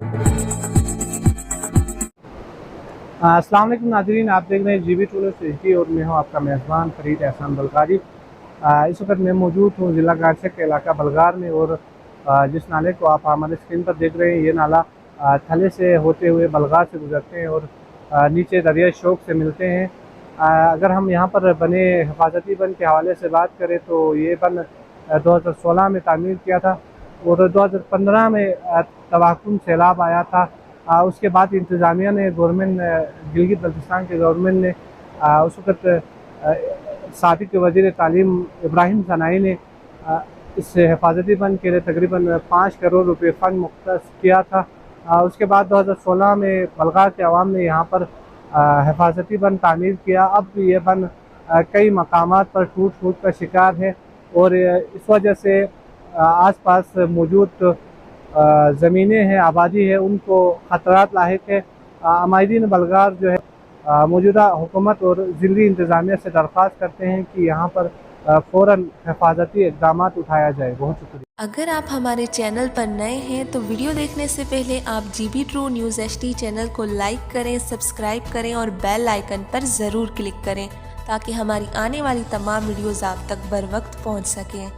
अस्सलाम वालेकुम नाज़रीन, आप देख रहे हैं GB टूलर्स HD और मैं हूं आपका मेज़बान फरीद एहसान बलगारी। इस वक्त मैं मौजूद हूं ज़िला गारसे के इलाका बलगार में और जिस नाले को आप हमारे स्क्रीन पर देख रहे हैं ये नाला थले से होते हुए बलगार से गुजरते हैं और नीचे दरिया शोक से मिलते हैं। अगर हम यहां पर बने हिफाजती बंद के हवाले से बात करें तो ये बंद 2016 में तामीर किया था और 2015 में तबाहकुन सैलाब आया था। उसके बाद इंतज़ामिया ने गवर्नमेंट गिलगित बल्तिस्तान के गवर्नमेंट ने उस वक्त साबिक़ वज़ीर तालीम इब्राहिम सनाई ने इस हिफाजती बंद के लिए तकरीबन 5 करोड़ रुपए फ़ंड मुख्तस किया था। उसके बाद 2016 में बलगार के अवाम ने यहाँ पर हिफाजती बंद तामीर किया। अब ये बंद कई मकामात पर टूट का शिकार है और इस वजह से आस पास मौजूद ज़मीनें हैं, आबादी है, उनको ख़तरात लाहिक है। अमायदीन बलगार जो है मौजूदा हुकूमत और ज़िली इंतज़ामिया से दरख्वास्त करते हैं कि यहाँ पर फ़ौरन हिफाजती इक़दाम उठाया जाए। बहुत शुक्रिया। अगर आप हमारे चैनल पर नए हैं तो वीडियो देखने से पहले आप GB true news HD channel को लाइक करें, सब्सक्राइब करें और बेल आइकन पर ज़रूर क्लिक करें ताकि हमारी आने वाली तमाम वीडियोज़ आप तक बर वक्त पहुँच सकें।